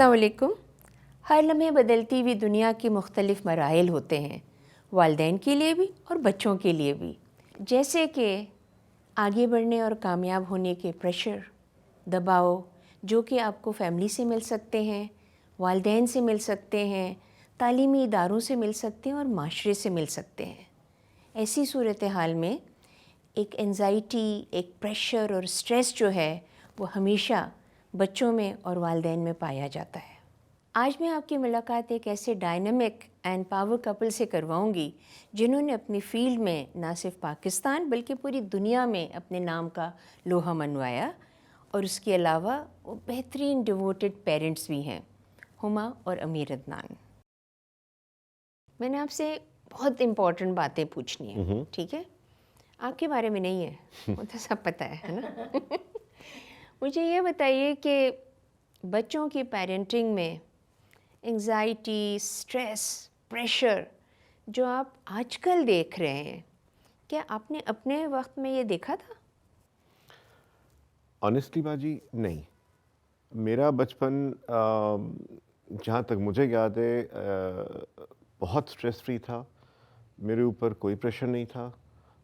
السلام علیکم. ہر لمحے بدلتی ہوئی دنیا کے مختلف مراحل ہوتے ہیں، والدین کے لیے بھی اور بچوں کے لیے بھی. جیسے کہ آگے بڑھنے اور کامیاب ہونے کے پریشر، دباؤ جو کہ آپ کو فیملی سے مل سکتے ہیں، والدین سے مل سکتے ہیں، تعلیمی اداروں سے مل سکتے ہیں اور معاشرے سے مل سکتے ہیں. ایسی صورتحال میں ایک انزائٹی، ایک پریشر اور سٹریس جو ہے وہ ہمیشہ بچوں میں اور والدین میں پایا جاتا ہے. آج میں آپ کی ملاقات ایک ایسے ڈائنامک اینڈ پاور کپل سے کرواؤں گی جنہوں نے اپنی فیلڈ میں نہ صرف پاکستان بلکہ پوری دنیا میں اپنے نام کا لوہا منوایا، اور اس کے علاوہ وہ بہترین ڈیووٹڈ پیرنٹس بھی ہیں، ہما اور امیر عدنان. میں نے آپ سے بہت امپورٹنٹ باتیں پوچھنی ہیں، ٹھیک ہے؟ آپ کے بارے میں نہیں ہے، وہ تو سب پتہ ہے نا. مجھے یہ بتائیے کہ بچوں کی پیرنٹنگ میں انگزائٹی، سٹریس، پریشر جو آپ آج کل دیکھ رہے ہیں، کیا آپ نے اپنے وقت میں یہ دیکھا تھا؟ آنیسٹلی باجی نہیں. میرا بچپن جہاں تک مجھے یاد ہے بہت سٹریس فری تھا. میرے اوپر کوئی پریشر نہیں تھا.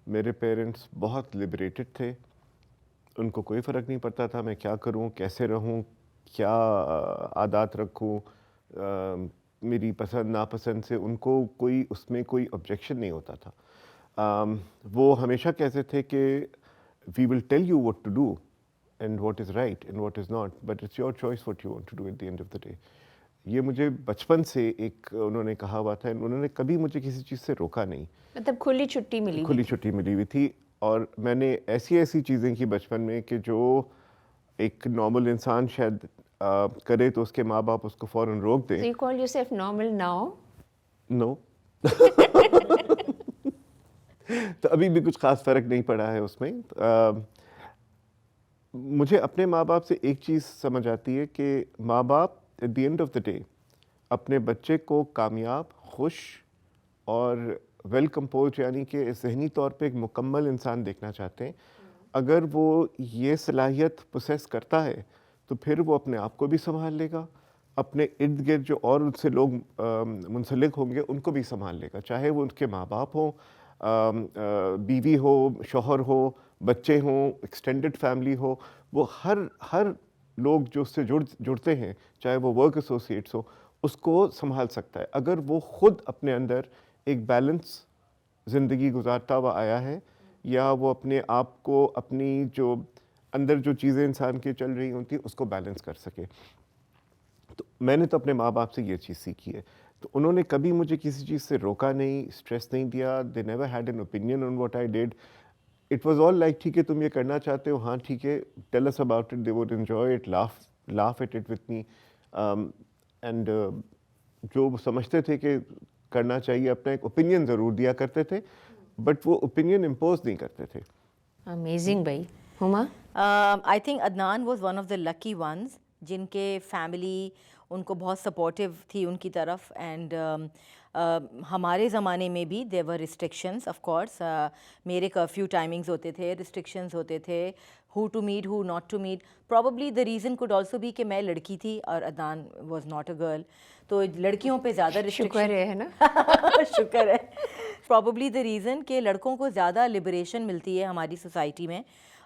میرے پیرنٹس بہت لبریٹڈ تھے. ان کو کوئی فرق نہیں پڑتا تھا میں کیا کروں، کیسے رہوں، کیا عادات رکھوں. میری پسند ناپسند سے ان کو کوئی اس میں کوئی آبجیکشن نہیں ہوتا تھا. وہ ہمیشہ کہتے تھے کہ we will tell you what to do and what is right and what is not, but it's your choice what you want to do at the end of the day. یہ مجھے بچپن سے ایک انہوں نے کہا ہوا تھا. انہوں نے کبھی مجھے کسی چیز سے روکا نہیں. مطلب کھلی چھٹی ملی ہوئی کھلی چھٹی ملی ہوئی تھی. اور میں نے ایسی چیزیں کی بچپن میں کہ جو ایک نارمل انسان شاید کرے تو اس کے ماں باپ اس کو فوراً روک دیں. So you call yourself normal now? نو. تو ابھی بھی کچھ خاص فرق نہیں پڑا ہے اس میں. مجھے اپنے ماں باپ سے ایک چیز سمجھ آتی ہے کہ ماں باپ at the end of the day اپنے بچے کو کامیاب، خوش اور ویل کمپوز، یعنی کہ ذہنی طور پہ ایک مکمل انسان دیکھنا چاہتے ہیں. اگر وہ یہ صلاحیت پوسیس کرتا ہے تو پھر وہ اپنے آپ کو بھی سنبھال لے گا، اپنے ارد گرد جو اور ان سے لوگ منسلک ہوں گے ان کو بھی سنبھال لے گا، چاہے وہ ان کے ماں باپ ہوں، بیوی ہو، شوہر ہو، بچے ہوں، ایکسٹینڈڈ فیملی ہو. وہ ہر لوگ جو اس سے جڑتے ہیں، چاہے وہ ورک ایسوسیٹس ہو، اس کو سنبھال سکتا ہے اگر وہ خود اپنے اندر ایک بیلنس زندگی گزارتا ہوا آیا ہے، یا وہ اپنے آپ کو اپنی جو اندر جو چیزیں انسان کی چل رہی ہوتی اس کو بیلنس کر سکے. تو میں نے تو اپنے ماں باپ سے یہ چیز سیکھی ہے. تو انہوں نے کبھی مجھے کسی چیز سے روکا نہیں، اسٹریس نہیں دیا. They never had an opinion on what I did. It was all like ٹھیک ہے تم یہ کرنا چاہتے ہو، ہاں ٹھیک ہے، tell us about it. They would enjoy it, laugh at it with me. And جو وہ سمجھتے تھے کہ کرنا چاہیے، اپنا ایک اوپینین ضرور دیا کرتے تھے، بٹ وہ اوپینین امپوز نہیں کرتے تھے. امیزنگ بھائی. Huma? I think Adnan was one of the lucky ones جن کے فیملی ان کو بہت سپورٹیو تھی ان کی طرف. اینڈ ہمارے زمانے میں بھی there were restrictions of course. میرے کرفیو ٹائمنگز ہوتے تھے، ریسٹرکشنز ہوتے تھے، who to meet, who not to meet. Probably the reason could also be کہ میں لڑکی تھی اور Adnan was not a girl, تو لڑکیوں پہ زیادہ شکر ہے نا. شکر ہے. پراببلی دا ریزن کہ لڑکوں کو زیادہ لبریشن ملتی ہے ہماری سوسائٹی میں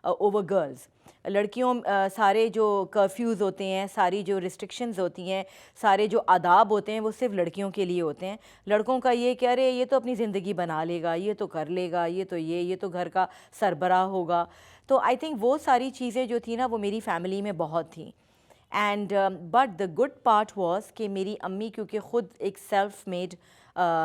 اوور گرلز. لڑکیوں سارے جو کرفیوز ہوتے ہیں، ساری جو ریسٹرکشنز ہوتی ہیں، سارے جو آداب ہوتے ہیں وہ صرف لڑکیوں کے لیے ہوتے ہیں. لڑکوں کا یہ کہ ارے یہ تو اپنی زندگی بنا لے گا، یہ تو کر لے گا، یہ تو گھر کا سربراہ ہوگا. تو آئی تھنک وہ ساری چیزیں جو تھیں نا وہ میری فیملی میں بہت تھیں. And but the good part was کہ میری امی کیونکہ خود ایک سیلف میڈ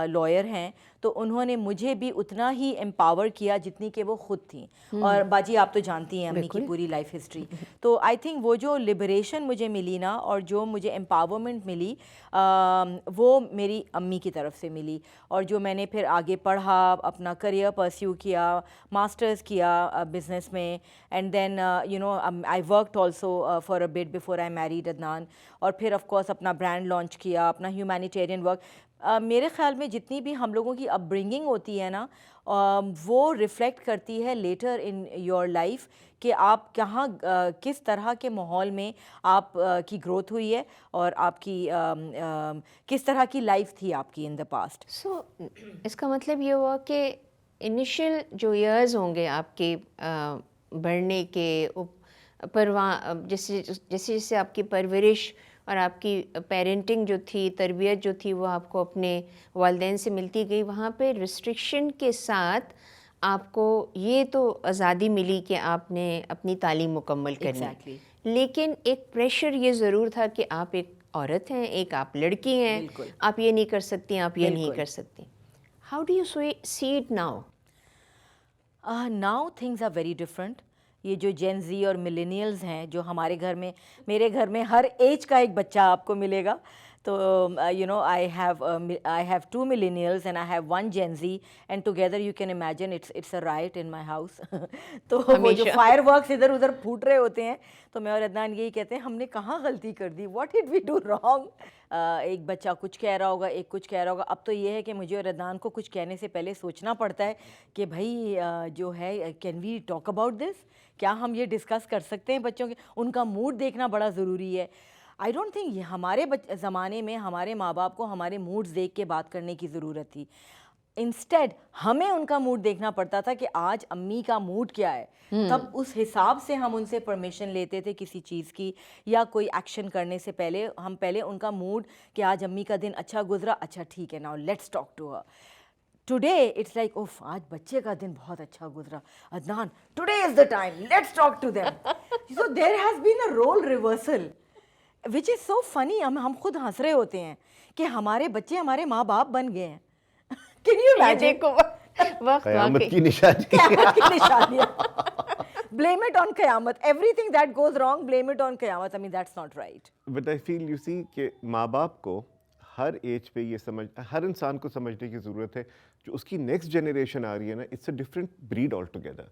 لائر ہیں، تو انہوں نے مجھے بھی اتنا ہی امپاور کیا جتنی کہ وہ خود تھیں. اور باجی آپ تو جانتی ہیں امی کی پوری لائف ہسٹری. تو آئی تھنک وہ جو لبریشن مجھے ملی نا اور جو مجھے امپاورمنٹ ملی وہ میری امی کی طرف سے ملی. اور جو میں نے پھر آگے پڑھا، اپنا کریئر پرسیو کیا، ماسٹرز کیا بزنس میں. And then I worked also for a but before I married Adnan. اور پھر آف کورس اپنا برانڈ لانچ کیا, اپنا ہیومینیٹیرین ورک. میرے خیال میں جتنی بھی ہم لوگوں کی اپ برنگنگ ہوتی ہے نا, وہ ریفلیکٹ کرتی ہے لیٹر ان یور لائف کہ آپ کہاں کس طرح کے ماحول میں آپ کی گروتھ ہوئی ہے اور آپ کی کس طرح کی لائف تھی آپ کی ان دا پاسٹ. سو اس کا مطلب یہ ہوا کہ انیشیل جو ایئرز ہوں گے آپ کے بڑھنے کے, جیسے جیسے آپ کی پرورش اور آپ کی پیرنٹنگ جو تھی, تربیت جو تھی, وہ آپ کو اپنے والدین سے ملتی گئی, وہاں پہ ریسٹرکشن کے ساتھ آپ کو یہ تو آزادی ملی کہ آپ نے اپنی تعلیم مکمل کرنی. Exactly. لیکن ایک پریشر یہ ضرور تھا کہ آپ ایک عورت ہیں, ایک آپ لڑکی ہیں, بالکل. آپ یہ نہیں کر سکتی, آپ یہ نہیں بالکل. کر سکتی. How do you see it now? Now things are very different. یہ جو جین زی اور ملینیلز ہیں, جو ہمارے گھر میں, میرے گھر میں ہر ایج کا ایک بچہ آپ کو ملے گا. تو you know I have 2 millennials and I have 1 Gen Z and together you can imagine it's a riot in my house. تو وہ جو فائر ورکس ادھر ادھر پھوٹ رہے ہوتے ہیں, تو میں اور عدنان یہی کہتے ہیں ہم نے کہاں غلطی کر دی, what did we do wrong. ایک بچہ کچھ کہہ رہا ہوگا, ایک کچھ کہہ رہا ہوگا. اب تو یہ ہے کہ مجھے اور عدنان کو کچھ کہنے سے پہلے سوچنا پڑتا ہے کہ بھائی جو ہے can we talk about this, کیا ہم یہ ڈسکس کر سکتے ہیں بچوں کے, ان کا موڈ دیکھنا بڑا ضروری ہے. آئی ڈونٹ تھنک ہمارے زمانے میں ہمارے ماں باپ کو ہمارے موڈز دیکھ کے بات کرنے کی ضرورت تھی. انسٹیڈ ہمیں ان کا موڈ دیکھنا پڑتا تھا کہ آج امی کا موڈ کیا ہے, تب اس حساب سے ہم ان سے پرمیشن لیتے تھے کسی چیز کی یا کوئی ایکشن کرنے سے پہلے. ہم پہلے ان کا موڈ کہ آج امی کا دن اچھا گزرا, اچھا ٹھیک ہے, now let's talk to her. Today it's like اوف آج بچے کا دن بہت اچھا گزرا, Adnan today is the time let's talk to them. So there has been a role reversal which is so funny. ہم خود ہنس رہے ہوتے ہیں کہ ہمارے بچے ہمارے ماں باپ بن گئے ہیں. Can you imagine? دیکھو وقت قیامت واقعی کی نشانی. قیامت کی نشانیاں. Blame it on قیامت. Everything that goes wrong, blame it on قیامت. I mean that's not right. But I feel you see کہ ماں باپ کو ہر ایج پہ یہ ہر انسان کو سمجھنے کی ضرورت ہے جو اس کی نیکسٹ جنریشن آ رہی ہے نا, it's a different breed altogether.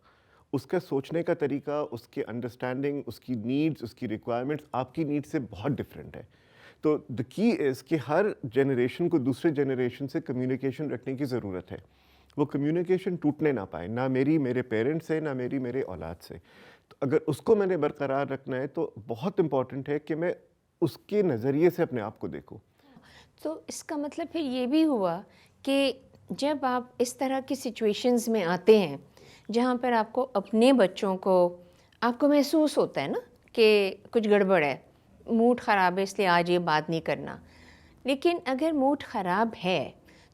اس کا سوچنے کا طریقہ, اس کی انڈرسٹینڈنگ, اس کی نیڈس, اس کی ریکوائرمنٹس آپ کی نیڈ سے بہت ڈفرینٹ ہے. تو دا کی از کہ ہر جنریشن کو دوسرے جنریشن سے کمیونیکیشن رکھنے کی ضرورت ہے. وہ کمیونیکیشن ٹوٹنے نہ پائے, نہ میرے پیرنٹس سے, نہ میرے اولاد سے. تو اگر اس کو میں نے برقرار رکھنا ہے تو بہت امپورٹنٹ ہے کہ میں اس کے نظریے سے اپنے آپ کو دیکھوں. تو اس کا مطلب پھر یہ بھی ہوا کہ جب آپ اس طرح کی سچویشنز میں آتے ہیں جہاں پر آپ کو اپنے بچوں کو, آپ کو محسوس ہوتا ہے نا کہ کچھ گڑبڑ ہے, موڈ خراب ہے, اس لیے آج یہ بات نہیں کرنا. لیکن اگر موڈ خراب ہے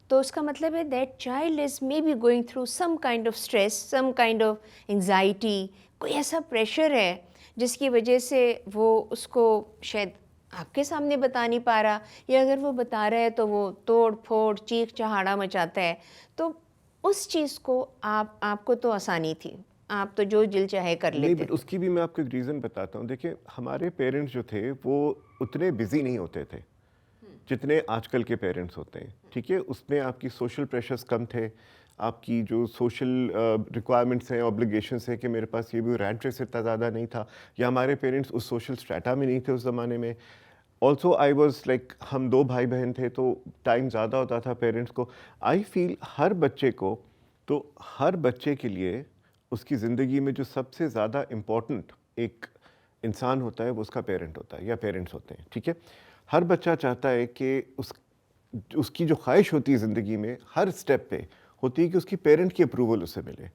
تو اس کا مطلب ہے that child is may be going through some kind of stress, some kind of anxiety, کوئی ایسا پریشر ہے جس کی وجہ سے وہ اس کو شاید آپ کے سامنے بتا نہیں پا رہا, یا اگر وہ بتا رہا ہے تو وہ توڑ پھوڑ چیخ چہاڑا مچاتا ہے. تو اس چیز کو آپ کو تو آسانی تھی, آپ تو جو دل چاہے کر لیتے. نہیں, بٹ اس کی بھی میں آپ کو ایک ریزن بتاتا ہوں. دیکھیں ہمارے پیرنٹس جو تھے وہ اتنے بزی نہیں ہوتے تھے جتنے آج کل کے پیرنٹس ہوتے ہیں. ٹھیک ہے, اس میں آپ کی سوشل پریشرز کم تھے, آپ کی جو سوشل ریکوائرمنٹس ہیں, آبلیگیشنس ہیں کہ میرے پاس یہ بھی رینٹ ریس اتنا زیادہ نہیں تھا, یا ہمارے پیرنٹس اس سوشل اسٹریٹا میں نہیں تھے اس زمانے میں. آلسو آئی واز لائک, ہم 2 بھائی بہن تھے تو ٹائم زیادہ ہوتا تھا پیرنٹس کو. آئی فیل ہر بچے کے لیے اس کی زندگی میں جو سب سے زیادہ امپورٹنٹ ایک انسان ہوتا ہے وہ اس کا پیرنٹ ہوتا ہے یا پیرنٹس ہوتے ہیں. ٹھیک ہے, ہر بچہ چاہتا ہے کہ اس کی جو خواہش ہوتی ہے زندگی میں ہر اسٹیپ پہ ہوتی ہے کہ اس کی پیرنٹ کی اپروول اسے ملے,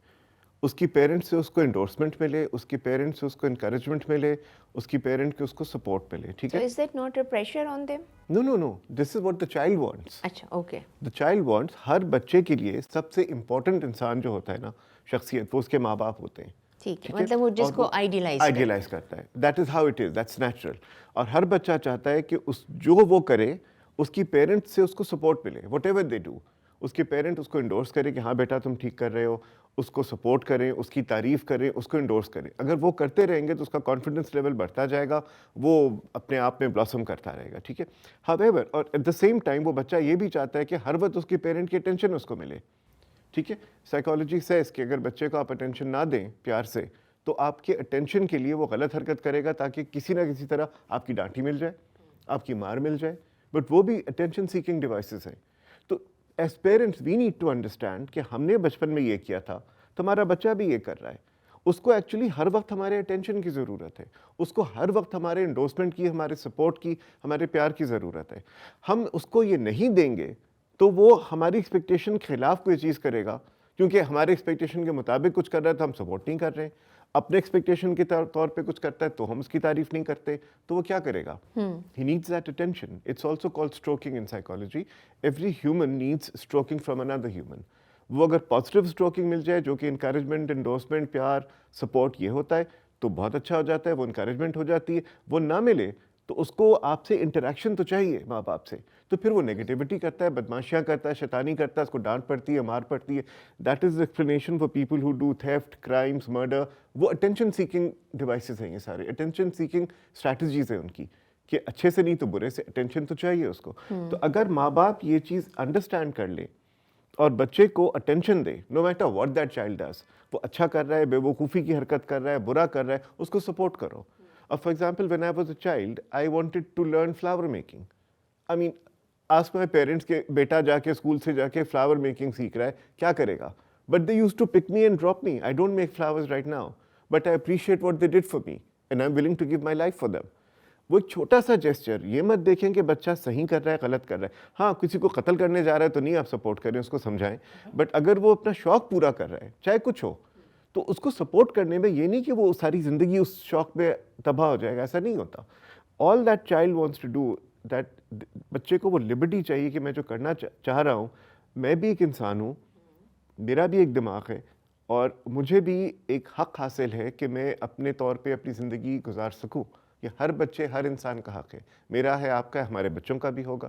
اس کی پیرنٹ سے اس کو انڈورسمنٹ ملے, اس کی پیرنٹ سے اس کو انکریجمنٹ ملے, اس کی پیرنٹ کے اس کو سپورٹ ملے. ٹھیک ہے, So is that not a pressure on them? No, this is what the child wants. اچھا اوکے. The child wants, ہر بچے کے لیے سب سے امپورٹنٹ انسان جو ہوتا ہے نا, شخصیت, وہ اس کے ماں باپ ہوتے ہیں. ٹھیک ہے, مطلب وہ جس کو آئیڈیلائز کرتا ہے. That is how it is, that's natural. اور ہر بچہ چاہتا ہے کہ جو وہ کرے اس کی پیرنٹ سے اس کو سپورٹ ملے, وٹ ایور دے ڈو. اس کے پیرنٹ اس کو انڈورس کرے کہ ہاں بیٹا تم ٹھیک کر رہے ہو, اس کو سپورٹ کریں, اس کی تعریف کریں, اس کو انڈورس کریں. اگر وہ کرتے رہیں گے تو اس کا کانفیڈنس لیول بڑھتا جائے گا, وہ اپنے آپ میں بلاسم کرتا رہے گا. ٹھیک ہے, however, اور ایٹ دا سیم ٹائم وہ بچہ یہ بھی چاہتا ہے کہ ہر وقت اس کی پیرنٹ کی اٹینشن اس کو ملے. ٹھیک ہے, سائیکالوجی سیز کہ اگر بچے کو آپ اٹینشن نہ دیں پیار سے تو آپ کے اٹینشن کے لیے وہ غلط حرکت کرے گا تاکہ کسی نہ کسی طرح آپ کی ڈانٹی مل جائے, آپ کی مار مل جائے, بٹ وہ بھی اٹینشن سیکنگ ڈیوائسز ہیں. تو as parents we need to understand کہ ہم نے بچپن میں یہ کیا تھا تو ہمارا بچہ بھی یہ کر رہا ہے. اس کو ایکچولی ہر وقت ہمارے اٹینشن کی ضرورت ہے, اس کو ہر وقت ہمارے انڈورسمنٹ کی, ہمارے سپورٹ کی, ہمارے پیار کی ضرورت ہے. ہم اس کو یہ نہیں دیں گے تو وہ ہماری ایکسپیکٹیشن کے خلاف کوئی چیز کرے گا, کیونکہ ہمارے ایکسپیکٹیشن کے مطابق کچھ کر رہا ہے تو ہم سپورٹ نہیں کر رہے ہیں. اپنے ایکسپیکٹیشن کے طور پہ کچھ کرتا ہے تو ہم اس کی تعریف نہیں کرتے, تو وہ کیا کرے گا؟ He needs that attention. It's also called stroking in psychology. Every human needs stroking from another human. وہ اگر پازیٹیو اسٹروکنگ مل جائے جو کہ انکریجمنٹ, انڈورسمنٹ, پیار, سپورٹ یہ ہوتا ہے تو بہت اچھا ہو جاتا ہے, وہ انکریجمنٹ ہو جاتی ہے. وہ نہ ملے تو اس کو آپ سے انٹریکشن تو چاہیے ماں باپ سے, تو پھر وہ نیگیٹیوٹی کرتا ہے, بدماشیاں کرتا ہے, شیطانی کرتا ہے, اس کو ڈانٹ پڑتی ہے, مار پڑتی ہے. That is explanation for people who do theft, crimes, murder. وہ اٹینشن سیکنگ ڈیوائسز ہیں, یہ سارے اٹینشن سیکنگ اسٹریٹجیز ہیں ان کی, کہ اچھے سے نہیں تو برے سے اٹینشن تو چاہیے اس کو. تو اگر ماں باپ یہ چیز انڈرسٹینڈ کر لیں اور بچے کو attention they, no matter what that child does, وہ اچھا کر رہا ہے, بے وقوفی کی حرکت کر رہا ہے, برا کر رہا ہے, اس کو سپورٹ کرو. For example when I was a child I wanted to learn flower making. I mean ask my parents کہ بیٹا جا کے اسکول سے جا کے فلاور میکنگ سیکھ رہا ہے, کیا کرے گا؟ But they used to pick me and drop me. I don't make flowers right now but I appreciate what they did for me and I am willing to give my life for them. وہ ایک چھوٹا سا gesture, یہ مت دیکھیں کہ بچہ صحیح کر رہا ہے, غلط کر رہا ہے. ہاں کسی کو قتل کرنے جا رہا ہے تو نہیں آپ سپورٹ کریں, اس کو سمجھائیں, بٹ اگر وہ اپنا شوق پورا کر رہا ہے چاہے کچھ ہو تو اس کو سپورٹ کرنے میں یہ نہیں کہ وہ ساری زندگی اس شوق پہ تباہ ہو جائے گا, ایسا نہیں ہوتا. All that child wants to do that, بچے کو وہ لبرٹی چاہیے کہ میں جو کرنا چاہ رہا ہوں, میں بھی ایک انسان ہوں, میرا بھی ایک دماغ ہے اور مجھے بھی ایک حق حاصل ہے کہ میں اپنے طور پہ اپنی زندگی گزار سکوں. یہ ہر بچے, ہر انسان کا حق ہے, میرا ہے, آپ کا ہے, ہمارے بچوں کا بھی ہوگا.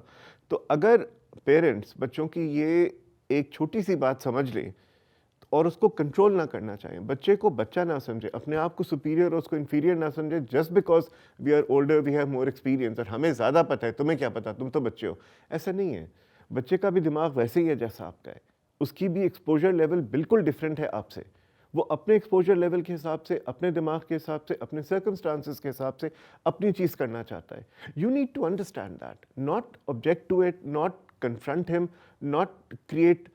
تو اگر پیرنٹس بچوں کی یہ ایک چھوٹی سی بات سمجھ لیں اور اس کو کنٹرول نہ کرنا چاہیں, بچے کو بچہ نہ سمجھے, اپنے آپ کو سپیریئر اور اس کو انفیریئر نہ سمجھے just because we are older, we have more experience, اور ہمیں زیادہ پتہ ہے, تمہیں کیا پتہ, تم تو بچے ہو. ایسا نہیں ہے. بچے کا بھی دماغ ویسے ہی ہے جیسا آپ کا ہے, اس کی بھی ایکسپوجر لیول بالکل ڈفرینٹ ہے آپ سے. وہ اپنے ایکسپوجر لیول کے حساب سے, اپنے دماغ کے حساب سے, اپنے سرکمسٹانسز کے حساب سے اپنی چیز کرنا چاہتا ہے. You need to understand that, not object to it, not confront him, not create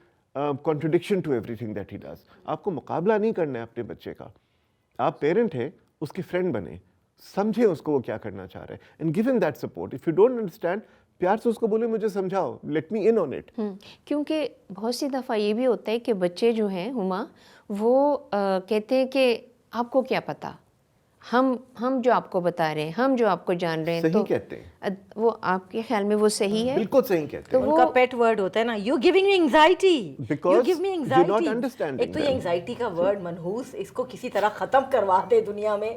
contradiction to everything that he does. آپ کو مقابلہ نہیں کرنا ہے اپنے بچے کا. آپ پیرنٹ ہیں, اس کے فرینڈ بنیں, سمجھیں اس کو وہ کیا کرنا چاہ رہے ہیں, and give him that support. If you don't understand, پیار سے اس کو بولے مجھے سمجھاؤ, let me in on it. کیونکہ بہت سی دفعہ یہ بھی ہوتا ہے کہ بچے جو ہیں ہما وہ کہتے ہیں کہ آپ کو کیا پتہ, ہم جو آپ کو بتا رہے ہیں, ہم جو آپ کو جان رہے ہیں, صحیح کہتے ہیں وہ آپ کے خیال میں وہ صحیح ہے؟ بالکل صحیح کہتے ہیں. ان کا پیٹ ورڈ ہوتا ہے نا, you giving me anxiety, you give me anxiety. ایک تو یہ انگزائٹی کا ورڈ منحوس, اس کو کسی طرح ختم کروا دے دنیا میں.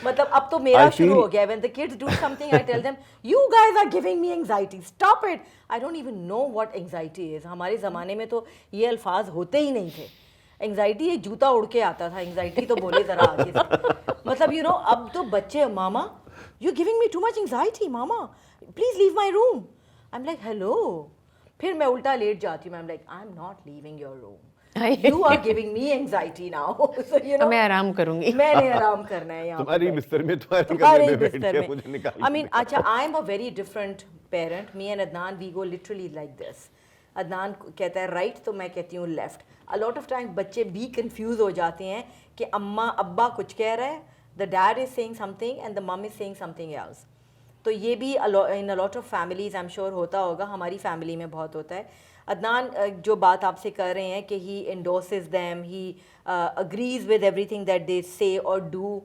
مطلب اب تو میرا شروع ہو گیا ہے, when the kids do something I tell them you guys are giving me anxiety, stop it. I don't even know what anxiety is. ہمارے زمانے میں تو یہ الفاظ ہوتے ہی نہیں تھے. انگزائٹی یہ جوتا اڑ کے آتا تھا, انگزائٹی تو بولے ذرا آگے سے. مطلب یو نو اب تو بچے, mama you giving me too much anxiety, mama please leave my room. I am like hello. پھر میں الٹا لیٹ جاتی ہوں, I am like I am not leaving your room, you are giving me anxiety now. So you know, میں آرام کروں گی, میں نے آرام کرنا ہے یہاں تمہاری بستر میں, تمہارے بستر میں. I mean, اچھا, I am a very different parent. Me and Adnan, we go literally like this. Adnan کہتا ہے رائٹ تو میں کہتی ہوں left. a lot of time بچے بھی کنفیوز ہو جاتے ہیں کہ اماں ابا کچھ کہہ رہا ہے, the dad is saying something and the mom is saying something else. تو یہ بھی in a lot of families I'm sure ہوتا ہوگا, ہماری فیملی میں بہت ہوتا ہے. عدنان جو بات آپ سے کر رہے ہیں کہ he endorses them, he agrees with everything that they say or do.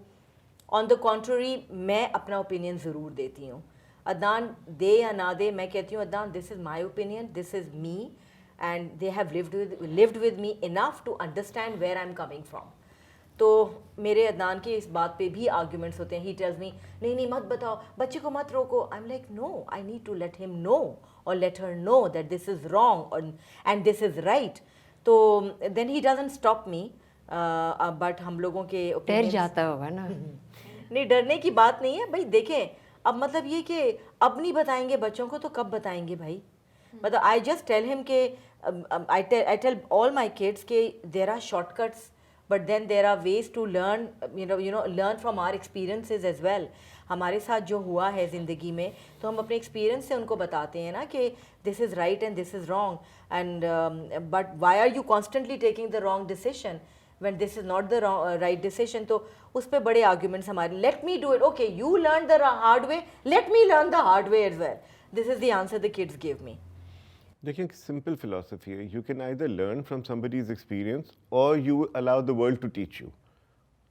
On the contrary, میں اپنا اوپینین ضرور دیتی ہوں. عدنان دے یا نہ دے, میں کہتی ہوں Adnan this is my opinion, this is me and they have lived with me enough to understand where I'm coming from. تو میرے عدنان کے اس بات پہ بھی آرگیومنٹس ہوتے ہیں. He tells me نہیں مت بتاؤ, بچے کو مت روکو. I'm like no, I need to let him know or let her know that this is wrong and this is right. تو then he doesn't stop me, but ہم لوگوں کے ڈر جاتا ہوگا نا. نہیں, ڈرنے کی بات نہیں ہے بھائی. دیکھیں اب مطلب یہ کہ اب نہیں بتائیں گے بچوں کو تو کب بتائیں گے بھائی. مطلب I just tell him کہ I tell all my kids کہ there are shortcuts but then there are ways to learn, you know learn from our experiences as well. ہمارے ساتھ جو ہوا ہے زندگی میں تو ہم اپنے ایکسپیرینس سے ان کو بتاتے ہیں نا کہ this is right and this is wrong and but why are you constantly taking the wrong decision when this is not the right decision. تو اس پہ بڑے آرگیومنٹس ہمارے, let me do it, okay you learn the hard way, let me learn the hard way as well. This is the answer the kids give me. دیکھیں simple philosophy ہے, you can either learn from somebody's experience or you allow the world to teach you.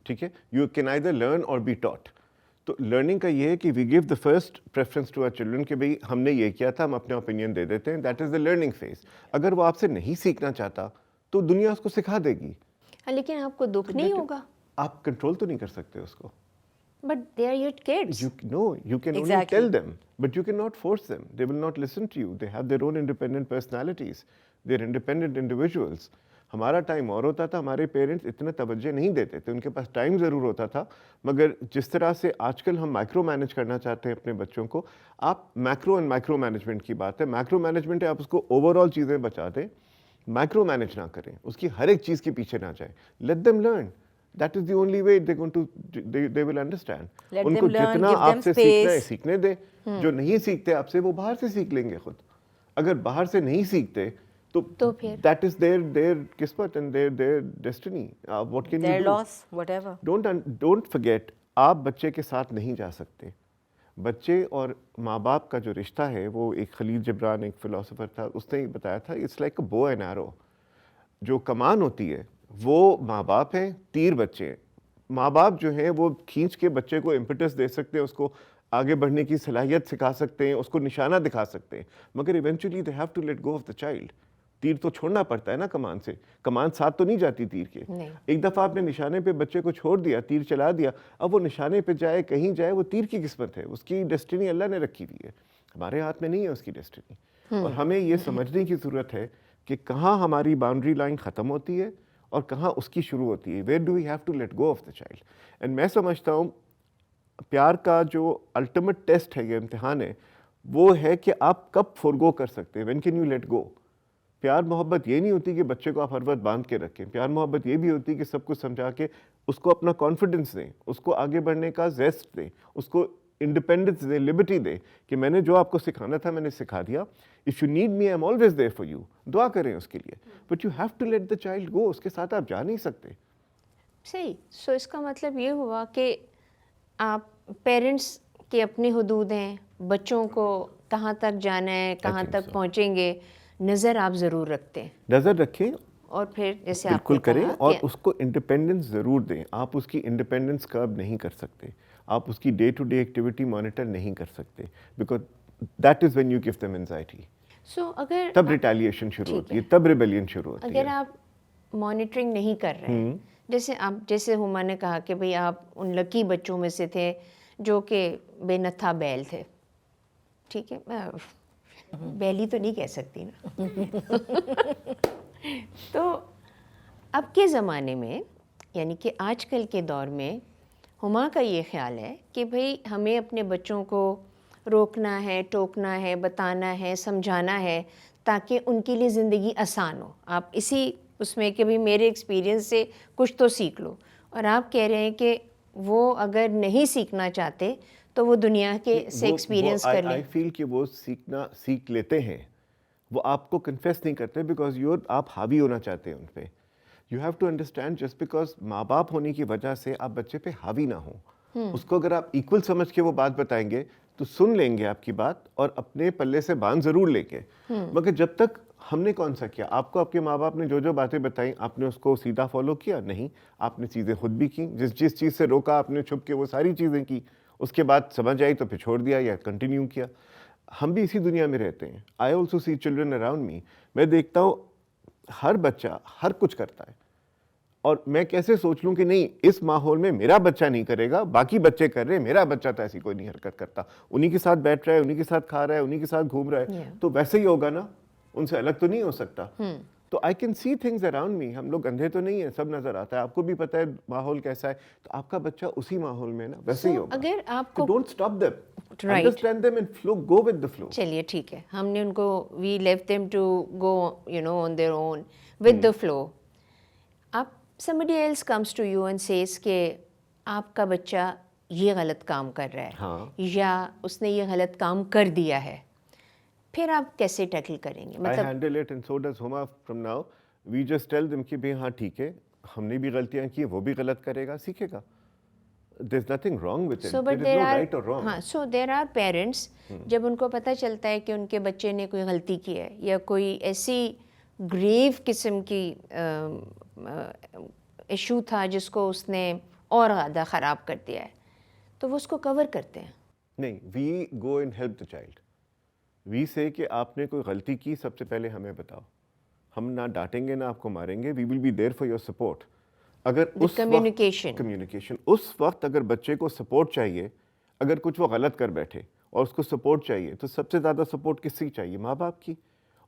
ٹھیک ہے, you can either learn or be taught. تو learning کا یہ ہے کہ we give the first preference to our children کہ بھائی ہم نے یہ کیا تھا, ہم اپنا اوپینین دے دیتے ہیں, that is the learning phase. اگر وہ آپ سے نہیں سیکھنا چاہتا تو دنیا اس کو سکھا دے گی, لیکن آپ کو دکھ نہیں ہوگا. آپ کنٹرول تو نہیں کر سکتے اس کو. But they are your kids. You can only tell them, but you cannot force them. They will not listen to you. They have their own independent personalities. They're independent individuals. ہمارا time اور ہوتا تھا, ہمارے parents اتنا توجہ نہیں دیتے تھے, ان کے پاس ٹائم ضرور ہوتا تھا, مگر جس طرح سے آج کل ہم مائکرو مینیج کرنا چاہتے ہیں اپنے بچوں کو, آپ میکرو اینڈ مائکرو مینجمنٹ کی بات ہے. میکرو مینجمنٹ ہے آپ اس کو اوور آل چیزیں بچا دیں, مائکرو مینیج نہ کریں, اس کی ہر ایک چیز کے پیچھے نہ جائیں. Let them learn, that is the only way they will understand. ان کو جتنا آپ سے سیکھنا ہے سیکھنے دیں, جو نہیں سیکھتے آپ سے وہ باہر سے سیکھ لیں گے خود. اگر باہر سے نہیں سیکھتے تو دیٹ از their قسمت and their destiny. What can you do? Their loss, whatever. Don't forget, آپ بچے کے ساتھ نہیں جا سکتے. بچے اور ماں باپ کا جو رشتہ ہے, وہ ایک خلیل جبران ایک فلاسفر تھا, اس نے بتایا تھا it's like a bow and arrow. جو کمان ہوتی ہے وہ ماں باپ ہیں, تیر بچے ہیں. ماں باپ جو ہیں وہ کھینچ کے بچے کو امپیٹس دے سکتے ہیں, اس کو آگے بڑھنے کی صلاحیت سکھا سکتے ہیں, اس کو نشانہ دکھا سکتے ہیں, مگر eventually they have to let go of the child. تیر تو چھوڑنا پڑتا ہے نا کمان سے, کمان ساتھ تو نہیں جاتی تیر کے. ایک دفعہ آپ نے نشانے پہ بچے کو چھوڑ دیا, تیر چلا دیا, اب وہ نشانے پہ جائے کہیں جائے, وہ تیر کی قسمت ہے, اس کی ڈیسٹنی اللہ نے رکھی ہوئی ہے, ہمارے ہاتھ میں نہیں ہے اس کی ڈیسٹنی. اور ہمیں یہ سمجھنے کی ضرورت ہے کہ کہاں ہماری باؤنڈری لائن ختم ہوتی ہے اور کہاں اس کی شروع ہوتی ہے. Where do we have to let go of the child. And میں سمجھتا ہوں پیار کا جو الٹیمیٹ ٹیسٹ ہے, یہ امتحان ہے, وہ ہے کہ آپ کب فورگو کر سکتے ہیں, when can you let go. پیار محبت یہ نہیں ہوتی کہ بچے کو آپ ہر وقت باندھ کے رکھیں. پیار محبت یہ بھی ہوتی ہے کہ سب کچھ سمجھا کے اس کو اپنا کانفیڈنس دیں, اس کو آگے بڑھنے کا زیسٹ دیں, اس کو انڈیپینڈنس دیں, لبرٹی دیں کہ میں نے جو آپ کو سکھانا تھا میں نے سکھا دیا. If you need me I am always there for you. دعا کریں اس کے لیے, but you have to let the child go. اس کے ساتھ آپ جا نہیں سکتے. صحیح. سو اس کا مطلب یہ ہوا کہ آپ پیرنٹس کے اپنی حدود ہیں, بچوں کو کہاں تک جانا ہے, کہاں تک پہنچیں گے, نظر آپ ضرور رکھتے ہیں. نظر رکھیں اور پھر جیسے آپ بالکل کریں, اور اس کو انڈیپینڈنس ضرور دیں. آپ اس کی انڈیپینڈنس کرب نہیں کر سکتے, آپ اس کی day to day activity monitor نہیں کر سکتے, because that is when you give them anxiety. So اگر تب ریٹیلیشن شروع ہوتی ہے, تب ریبیلین شروع ہوتی ہے. اگر آپ مانیٹرنگ نہیں کر رہے ہیں, جیسے ہما نے کہا کہ بھئی آپ ان لکی بچوں میں سے تھے جو کہ بے نتھا بیل تھے, ٹھیک ہے, بیلی تو نہیں کہہ سکتی نا. تو اب کے زمانے میں, یعنی کہ آج کل کے دور میں, ہما کا یہ خیال ہے کہ بھئی ہمیں اپنے بچوں کو روکنا ہے, ٹوکنا ہے, بتانا ہے, سمجھانا ہے, تاکہ ان کے لیے زندگی آسان ہو. آپ اسی اس میں کہ بھئی میرے ایکسپیرینس سے کچھ تو سیکھ لو, اور آپ کہہ رہے ہیں کہ وہ اگر نہیں سیکھنا چاہتے تو وہ دنیا کے سے ایکسپیرینس کر لیں. آئی فیل کہ وہ سیکھ لیتے ہیں, وہ آپ کو کنفیس نہیں کرتے, بیکاز آپ حاوی ہونا چاہتے ہیں ان پہ. You have to understand, just because ماں باپ ہونے کی وجہ سے آپ بچے پہ حاوی نہ ہوں. اس کو اگر آپ ایکول سمجھ کے وہ بات بتائیں گے تو سن لیں گے آپ کی بات, اور اپنے پلے سے باندھ ضرور لیں گے. مگر جب تک ہم نے کون سا کیا, آپ کو آپ کے ماں باپ نے جو باتیں بتائیں آپ نے اس کو سیدھا فالو کیا نہیں. آپ نے چیزیں خود بھی کی, جس چیز سے روکا آپ نے چھپ کے وہ ساری چیزیں کی, اس کے بعد سمجھ آئی تو پھر چھوڑ دیا یا کنٹینیو کیا. ہم بھی اسی دنیا میں رہتے ہیں. I also see children around me. میں دیکھتا ہوں ہر بچہ ہر کچھ کرتا ہے, اور میں کیسے سوچ لوں کہ نہیں اس ماحول میں میرا بچہ نہیں کرے گا, باقی بچے کر رہے ہیں, میرا بچہ تو ایسی کوئی نہیں حرکت کرتا, انہی کے ساتھ بیٹھ رہا ہے, انہی کے ساتھ کھا رہا ہے, انہی کے ساتھ گھوم رہا ہے, تو ویسے ہی ہوگا نا, ان سے الگ تو نہیں ہو سکتا. تو I can see things around me. ہم لوگ اندھے تو نہیں ہیں, سب نظر آتا ہے, آپ کو بھی پتہ ہے ماحول کیسا ہے, تو آپ کا بچہ اسی ماحول میں نا ویسے ہی ہوگا. اگر آپ کو don't stop them, understand them and flow, go with the flow. چلیے ٹھیک ہے, ہم نے ان کو we left them to go on their own with the flow. اب somebody else comes to you and says کہ آپ کا بچہ یہ غلط کام کر رہا ہے ہاں یا اس نے یہ غلط کام کر دیا ہے, پھر آپ کیسے ٹیکل کریں گے؟ I مطلب handle it and so does Huma from now. We just tell them کہ بھئی ہاں ٹھیک ہے, ہم نے بھی غلطیاں کی, وہ بھی غلط کرے گا, سیکھے گا. There's nothing wrong with it. So, but There is there no are right or wrong. ہاں so there are parents جب ان کو پتہ چلتا ہے کہ ان کے بچے نے کوئی غلطی کی ہے یا کوئی ایسی گریو قسم کی ایشو تھا جس کو اس نے اور زیادہ خراب کر دیا ہے, تو وہ اس کو کور کرتے ہیں. نہیں, we go and help the child. We say کہ آپ نے کوئی غلطی کی, سب سے پہلے ہمیں بتاؤ, ہم نہ ڈانٹیں گے نہ آپ کو ماریں گے. We will be there for your support. اگر اس کمیونیکیشن اس وقت اگر بچے کو سپورٹ چاہیے, اگر کچھ وہ غلط کر بیٹھے اور اس کو سپورٹ چاہیے, تو سب سے زیادہ سپورٹ کس کی چاہیے؟ ماں باپ کی.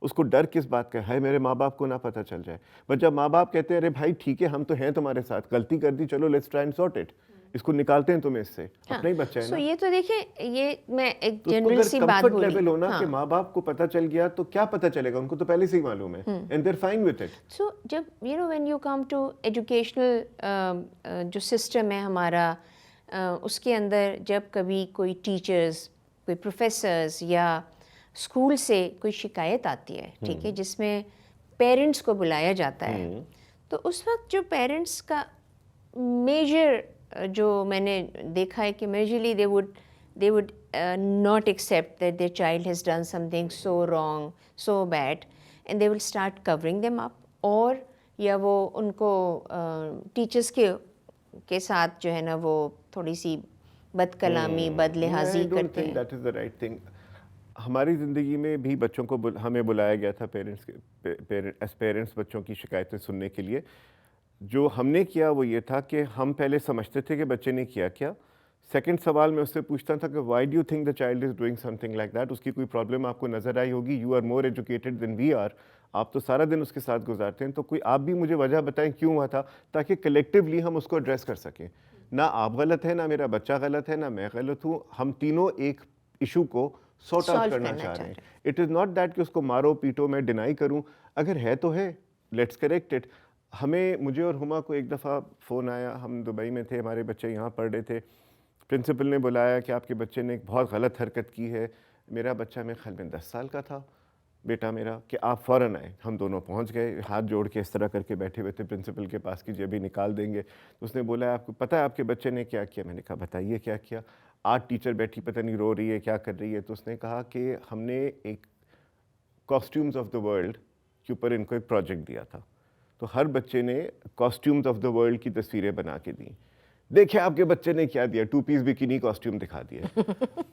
اس کو ڈر کس بات کا ہے؟ میرے ماں باپ کو نہ پتہ چل جائے. بٹ جب ماں باپ کہتے ہیں ارے بھائی ٹھیک ہے ہم تو ہیں تمہارے ساتھ, غلطی کر دی, چلو let's try and sort it, اس کو نکالتے ہیں تمہیں اس سے, اپنا ہی بچہ ہے نا. یہ تو دیکھیں, یہ میں ایک تو اس کو جنرل اگر سی بات کمفرٹ بولی لیول ہونا کہ ماں باپ کو پتہ چل گیا تو کیا پتہ چلے گا, ان کو تو پہلے سے ہی معلوم ہے, and they are fine with it. So جب when you come to educational جو سسٹم ہے ہمارا, اس کے اندر جب کبھی کوئی ٹیچرز, کوئی پروفیسرز یا اسکول سے کوئی شکایت آتی ہے, ٹھیک ہے, جس میں پیرنٹس کو بلایا جاتا ہے, تو اس وقت جو پیرنٹس کا میجر جو میں نے دیکھا ہے کہ majorly they would not accept that their child has done something so wrong, so bad, and they will start covering them up, اور یا وہ ان کو ٹیچرس کے ساتھ جو ہے نا وہ تھوڑی سی بد کلامی, بد لحاظی کرتے ہیں. That is the right thing. ہماری زندگی میں بھی بچوں کو ہمیں بلایا گیا تھا پیرنٹس بچوں کی شکایتیں سننے کے لیے. جو ہم نے کیا وہ یہ تھا کہ ہم پہلے سمجھتے تھے کہ بچے نے کیا کیا. سیکنڈ سوال میں اس سے پوچھتا تھا کہ why do you think the child is doing something like that. اس کی کوئی پرابلم آپ کو نظر آئی ہوگی, you are more educated than we are, آپ تو سارا دن اس کے ساتھ گزارتے ہیں, تو کوئی آپ بھی مجھے وجہ بتائیں کیوں ہوا تھا, تاکہ کلیکٹیولی ہم اس کو ایڈریس کر سکیں. نہ آپ غلط ہیں, نہ میرا بچہ غلط ہے, نہ میں غلط ہوں, ہم تینوں ایک ایشو کو سارٹ آؤٹ کرنا چاہ رہے ہیں. اٹ از ناٹ دیٹ کہ اس کو مارو پیٹو, میں ڈینائی کروں, اگر ہے تو ہے, لیٹس کریکٹ اٹ. مجھے اور ہما کو ایک دفعہ فون آیا, ہم دبئی میں تھے, ہمارے بچے یہاں پڑھ رہے تھے, پرنسپل نے بلایا کہ آپ کے بچے نے ایک بہت غلط حرکت کی ہے. میرا بچہ میرے خیال میں 10 سال کا تھا, بیٹا میرا, کہ آپ فوراً آئے. ہم دونوں پہنچ گئے, ہاتھ جوڑ کے اس طرح کر کے بیٹھے ہوئے تھے پرنسپل کے پاس کہ جی ابھی نکال دیں گے. اس نے بولا آپ کو پتہ ہے آپ کے بچے نے کیا کیا؟ میں نے کہا بتائیے کیا کیا. آرٹ ٹیچر بیٹھی پتہ نہیں رو رہی ہے کیا کر رہی ہے, تو اس نے کہا کہ ہم نے ایک کاسٹیومز آف دا ورلڈ کے اوپر ان کو ایک پروجیکٹ دیا تھا, تو ہر بچے نے کاسٹیومز آف دا ورلڈ کی تصویریں بنا کے دیں. دیکھیں آپ کے بچے نے کیا دیا, 2 پیس بکینی کاسٹیوم دکھا دیا.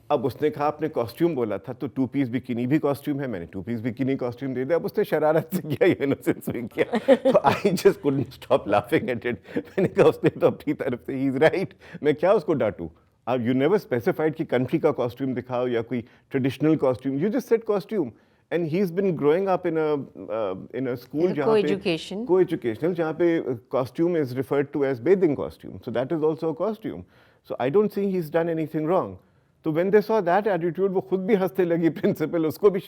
اب اس نے کہا آپ نے کاسٹیوم بولا تھا تو 2 پیس بکینی بھی کاسٹیوم ہے, میں نے 2 پیس بکینی کاسٹیوم دے دیا. اب اس نے شرارت سے کیا یا انوسنس میں کیا, تو I just couldn't stop laughing at it. میں نے کہا اس نے تو اپنی طرف سے ہی از رائٹ, میں کیا اس کو ڈانٹوں. اب یو نیور اسپیسیفائڈ کہ کنٹری کا کاسٹیوم دکھاؤ یا کوئی traditional costume, you just set costume. And he's been growing up in a school co-educational جہاں پہ costume is referred to as bathing costume, so that is also a costume. So I don't think he's done anything wrong. So when they saw that attitude, وہ خود بھی ہنستے لگی, principal, اس کو بھی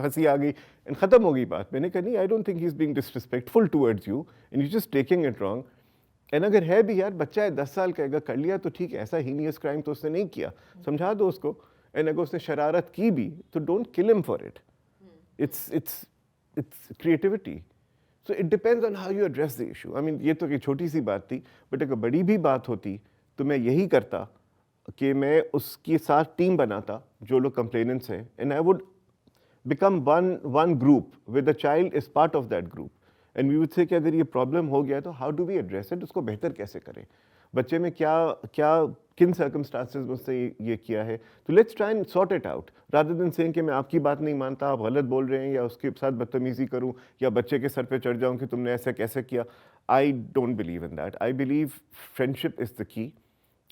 ہنسی آ گئی, and ختم ہو گئی بات. میں نے کہا نہیں, I don't think he's being disrespectful towards you and you're just taking it wrong. And اگر ہے بھی یار, بچہ ہے 10 سال کا, اگر کر لیا تو ٹھیک ہے, ایسا heinous crime تو اس نے نہیں کیا, سمجھا دو اس کو. And اگر اس نے شرارت کی بھی تو don't kill him for it. It's creativity. So it depends on how you address the issue. I mean, یہ تو ایک چھوٹی سی بات تھی, بٹ اگر بڑی بھی بات ہوتی تو میں یہی کرتا کہ میں اس کے ساتھ ٹیم بناتا جو لوگ کمپلیننٹس ہیں, and I would become one group where the child is part of that group. And we would say کہ اگر یہ پرابلم ہو گیا تو how do we address it, اس کو بہتر کیسے کریں, بچے میں کیا کن سرکمسٹانسز میں سے یہ کیا ہے, تو let's try and sort it out rather than saying کہ میں آپ کی بات نہیں مانتا, آپ غلط بول رہے ہیں, یا اس کے ساتھ بدتمیزی کروں, یا بچے کے سر پہ چڑھ جاؤں کہ تم نے ایسا کیسے کیا. I don't believe in that. I believe friendship is the key,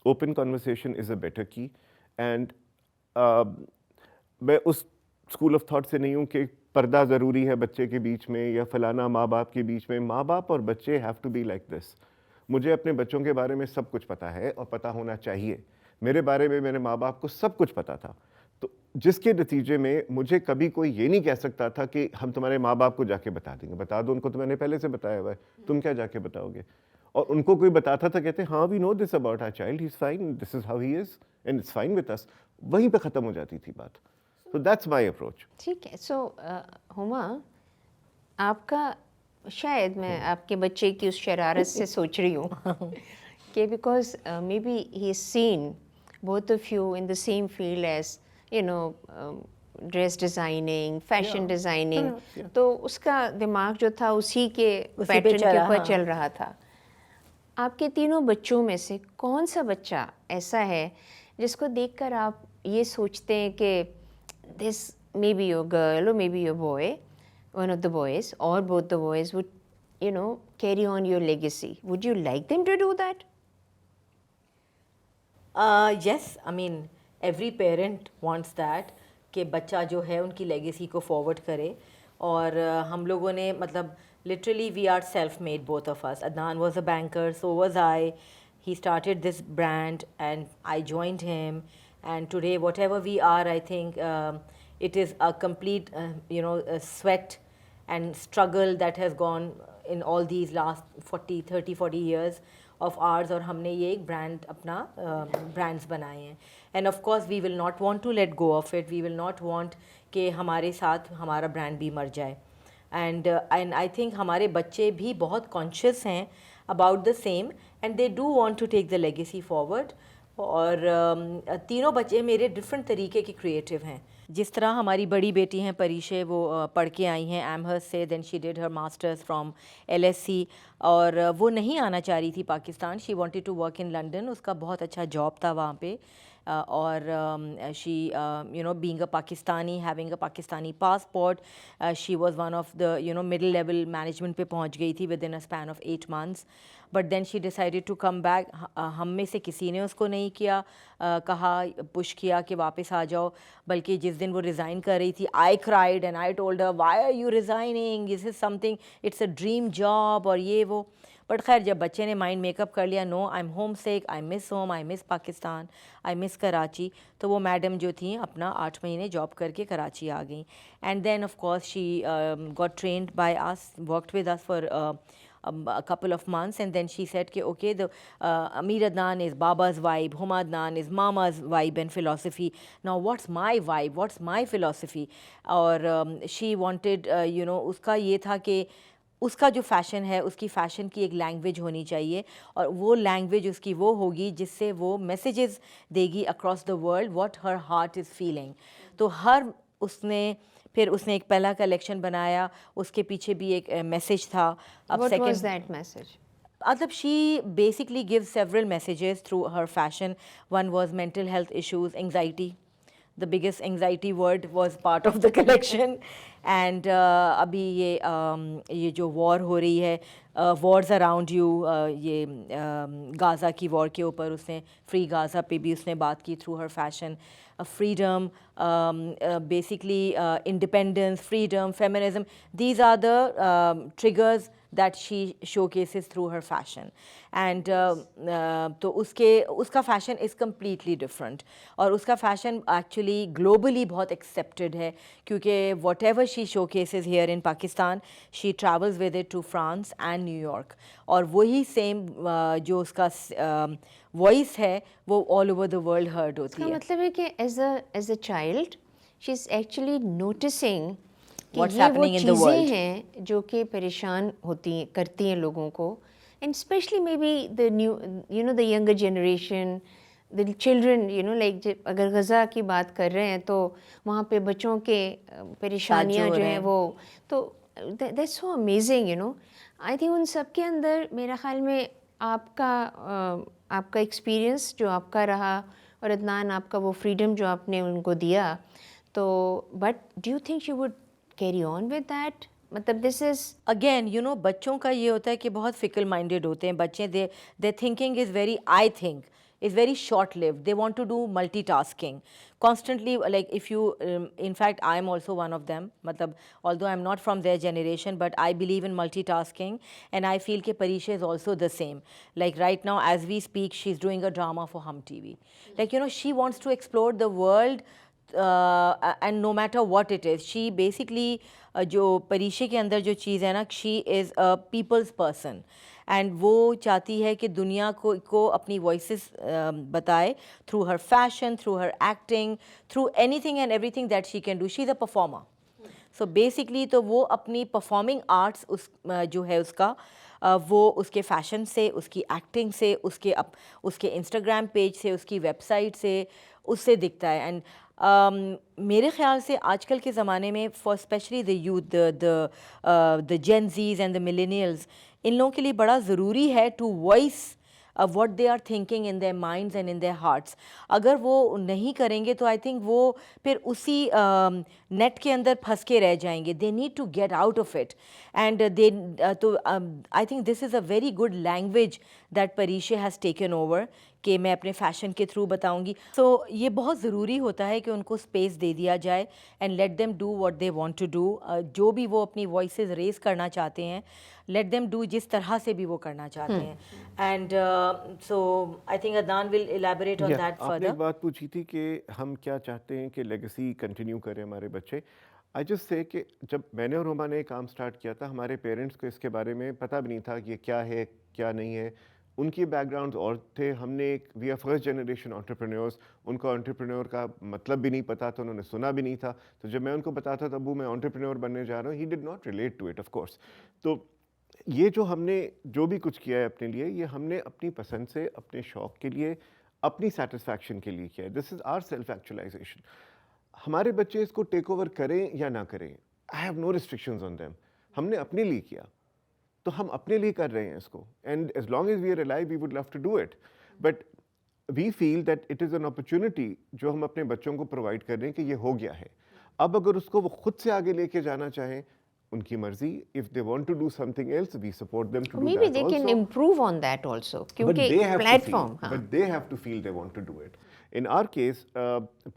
open conversation is a better key. And میں اس اسکول آف تھاٹ سے نہیں ہوں کہ پردہ ضروری ہے بچے کے بیچ میں یا فلانا ماں باپ کے بیچ میں. ماں باپ اور بچے have to be like this. مجھے اپنے بچوں کے بارے میں سب کچھ پتہ ہے اور پتہ ہونا چاہیے. میرے بارے میں میرے ماں باپ کو سب کچھ پتہ تھا, تو جس کے نتیجے میں مجھے کبھی کوئی یہ نہیں کہہ سکتا تھا کہ ہم تمہارے ماں باپ کو جا کے بتا دیں گے. بتا دو ان کو, تو میں نے پہلے سے بتایا ہوا ہے, تم کیا جا کے بتاؤ گے. اور ان کو کوئی بتاتا تھا, کہتے ہاں we know this about our child, he is fine, this is how he is and it's fine with us, وہیں پہ ختم ہو جاتی تھی بات. So that's my approach. ٹھیک ہے. سو ہما, آپ کا شاید میں آپ کے بچے کی اس شرارت سے سوچ رہی ہوں کہ because may be he is seen both of you in the same field as you know dress designing, fashion designing, تو اس کا دماغ جو تھا اسی کے پیٹرن کے اوپر چل رہا تھا. آپ کے تینوں بچوں میں سے کون سا بچہ ایسا ہے جس کو دیکھ کر آپ یہ سوچتے ہیں کہ this may be your girl or maybe your boy, one of the boys or both the boys would you know carry on your legacy? Would you like them to do that? Yes, I mean every parent wants that کہ بچہ جو ہے ان کی legacy کو forward کرے. اور ہم لوگوں نے مطلب literally we are self made both of us. Adnan was a banker, so was I. He started this brand and I joined him, and today whatever we are, I think it is a complete you know sweat and struggle that has gone in all these last 40 years of ours. اور ہم نے یہ ایک brand اپنا brands بنائے ہیں. And of course we will not want to let go of it, we will not want کہ ہمارے ساتھ ہمارا برانڈ بھی مر جائے. اینڈ آئی تھنک ہمارے بچے بھی بہت کانشیس ہیں about the same, and they do want to take the legacy forward. اور تینوں بچے میرے ڈفرینٹ طریقے کے کریٹیو ہیں. جس طرح ہماری بڑی بیٹی ہیں پریشے, وہ پڑھ کے آئی ہیں ایمہرسٹ سے, then she did her masters from LSE, اور وہ نہیں آنا چاہ رہی تھی Pakistan. She wanted to work in London, اس کا بہت اچھا جاب تھا وہاں پہ. اور she you know being a Pakistani, having a Pakistani passport, she was one of the you know middle level management پہ پہنچ گئی تھی with in a span of 8 months. But then she decided to come back. ہم میں سے کسی نے اس کو نہیں کیا, کہا, پش کیا کہ واپس آ جاؤ, بلکہ جس دن وہ ریزائن کر رہی تھی, I cried and I told her why are you resigning, this is something, it's a dream job, اور یہ وہ. بٹ خیر جب بچے نے مائنڈ میک اپ کر لیا, no I am homesick, I miss home, I miss Pakistan, I miss Karachi, تو وہ میڈم جو تھیں اپنا 8 مہینے جاب کر کے کراچی آ گئیں. And then of course she got trained by us, worked with us for a couple of months, and then she said کہ okay, the Amir Adnan is Baba's vibe, Huma Adnan is Mama's vibe and philosophy. Now what's my vibe, what's my philosophy? اور she wanted you know, اس کا یہ تھا کہ اس کا جو fashion ہے, اس کی فیشن کی ایک لینگویج ہونی چاہیے, اور وہ لینگویج اس کی وہ ہوگی جس سے وہ میسیجز دے گی across the world what her heart is feeling. تو اس نے پھر اس نے ایک پہلا کلیکشن بنایا, اس کے پیچھے بھی ایک میسیج تھا. اب What was that message? مطلب she basically gives several messages through her fashion. One was mental health issues, anxiety. The biggest anxiety word was part of the collection. And ابھی یہ جو وار ہو رہی ہے, وارز اراؤنڈ یو, یہ غازہ کی وار کے اوپر اس نے فری غازہ پہ بھی اس نے بات کی through Hare fashion. freedom, basically independence, freedom, feminism, these are the triggers that she showcases through her fashion. And تو اس کا فیشن از کمپلیٹلی ڈفرنٹ, اور اس کا فیشن ایکچولی گلوبلی بہت ایکسیپٹیڈ ہے, کیونکہ whatever she showcases here in Pakistan, she travels with it to France and New York, اور وہی سیم جو اس کا وائس ہے وہ all over the world heard ہوتی ہے. اس کا مطلب ہے کہ as a child she is actually noticing کہ What's یہ وہ happening in the چیزیں world. ہیں جو کہ پریشان کرتی ہیں لوگوں کو, and specially may be the new you know the younger generation, the children, you know like اگر غزہ کی بات کر رہے ہیں تو وہاں پہ بچوں کے پریشانیاں جو ہیں وہ, تو that's so amazing, you know. I think ان سب کے اندر میرا خیال میں آپ کا ایکسپیرئنس جو آپ کا رہا, اور عدنان آپ کا وہ فریڈم جو آپ نے ان کو دیا, تو but do you think you would carry on with that? مطلب دس از اگین یو نو بچوں کا یہ ہوتا ہے کہ بہت فکل مائنڈیڈ ہوتے ہیں بچے. دے thinking is very, I think is very short lived. They want to do multitasking constantly, like if you in fact I am also one of them, matlab although I am not from their generation, but I believe in multitasking, and I feel ke Parisha is also the same. Like right now as we speak, she's doing a drama for Hum TV. Like you know, she wants to explore the world and no matter what it is she basically جو پریشے کے اندر جو چیز ہے نا شی is a Peoples person and وہ چاہتی ہے کہ دنیا کو اپنی وائسز بتائے through Hare fashion through Hare acting through any thing and every thing that she can do she is a performer so basically تو وہ اپنی پرفارمنگ آرٹس جو ہے اس کا وہ اس کے فیشن سے اس کی ایکٹنگ سے اس کے انسٹاگرام پیج سے اس کی ویب سائٹ سے اس سے دکھتا ہے. اینڈ میرے خیال سے آج کل کے زمانے میں for especially the youth the Gen Z's and the millennials ان لوگوں کے لیے بڑا ضروری ہے to voice what they are thinking in their minds and in their hearts. اگر وہ نہیں کریں گے تو آئی تھنک وہ پھر اسی نیٹ کے اندر پھنس کے رہ جائیں گے. they need to get out of it and تو I think this is a very good language that Parishe has taken over کہ میں اپنے فیشن کے تھرو بتاؤں گی. سو یہ بہت ضروری ہوتا ہے کہ ان کو اسپیس دے دیا جائے and let them do what they want to do. جو بھی وہ اپنی وائسز ریز کرنا چاہتے ہیں لیٹ دیم ڈو جس طرح سے بھی وہ کرنا چاہتے ہیں. And so I think Adnan will elaborate on that آپ نے فردر. ایک بات پوچھی تھی کہ ہم کیا چاہتے ہیں کہ لیگیسی کنٹینیو کریں ہمارے بچے. آئی جسٹ سے کہ جب میں نے اور ہما نے کام سٹارٹ کیا تھا ہمارے پیرنٹس کو اس کے بارے میں پتہ بھی نہیں تھا کہ یہ کیا ہے کیا نہیں ہے. ان کی بیک گراؤنڈز اور تھے. ہم نے ایک we are first generation entrepreneurs. ان کو انٹرپرینور کا مطلب بھی نہیں پتہ تھا, انہوں نے سنا بھی نہیں تھا. تو جب میں ان کو بتاتا تھا ابو میں انٹرپرینور بننے جا رہا ہوں, he did not relate to it of course. تو یہ جو ہم نے جو بھی کچھ کیا ہے اپنے لیے یہ ہم نے اپنی پسند سے اپنے شوق کے لیے اپنی سیٹسفیکشن کے لیے کیا ہے. دس از آر سیلف ایکچولائزیشن. ہمارے بچے اس کو ٹیک اوور کریں یا نہ کریں, I have no restrictions on them. ہم نے اپنے لیے کیا تو ہم اپنے لیے کر رہے ہیں اس کو. And as long as we are alive we would love to do it. But we feel that it is an opportunity جو ہم اپنے بچوں کو پرووائڈ کر رہے ہیں کہ یہ ہو گیا ہے. اب اگر اس کو وہ خود سے آگے لے کے جانا چاہیں ان کی مرضی. If they want to do something else, we support them to do maybe that they also. can improve on that also But کیونکہ they have to platform feel, but they have to feel they want to do it. In our case,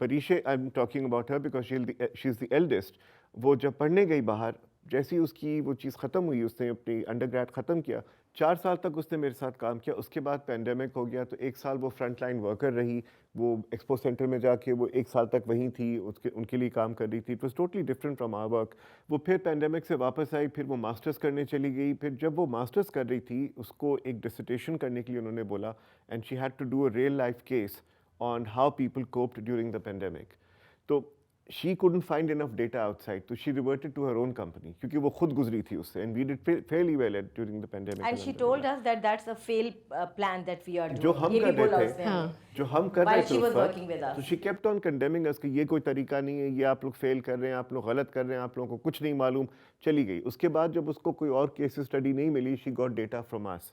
Parishe, I'm talking about her because she's the eldest. وہ جب پڑھنے گئی باہر, جیسی اس کی وہ چیز ختم ہوئی, اس نے اپنی انڈر گریڈ ختم کیا, 4 سال تک اس نے میرے ساتھ کام کیا. اس کے بعد پینڈیمک ہو گیا تو 1 سال وہ فرنٹ لائن ورکر رہی. وہ ایکسپو سینٹر میں جا کے وہ 1 سال تک وہیں تھی, ان کے لیے کام کر رہی تھی. It was totally different from our work. وہ پھر پینڈیمک سے واپس آئی, پھر وہ ماسٹرز کرنے چلی گئی. پھر جب وہ ماسٹرز کر رہی تھی اس کو ایک ڈسرٹیشن کرنے کے لیے انہوں نے بولا, and she had to do a real life case on how people coped during the pandemic. تو she couldn't find enough data outside, so she reverted to her own company کیونکہ وہ خود گزری تھی اس سے. And we did fairly well during the pandemic. And she told us that that's a fail plan that we are doing. جو ہم کر رہے تھے, جو ہم کر رہے تھے اس وقت, so she kept on condemning us کہ یہ کوئی طریقہ نہیں ہے, یہ آپ لوگ فیل کر رہے ہیں, آپ لوگ غلط کر رہے ہیں, آپ لوگوں کو کچھ نہیں معلوم. چلی گئی. اس کے بعد جب اس کو کوئی اور کیس اسٹڈی نہیں ملی, she got data from us.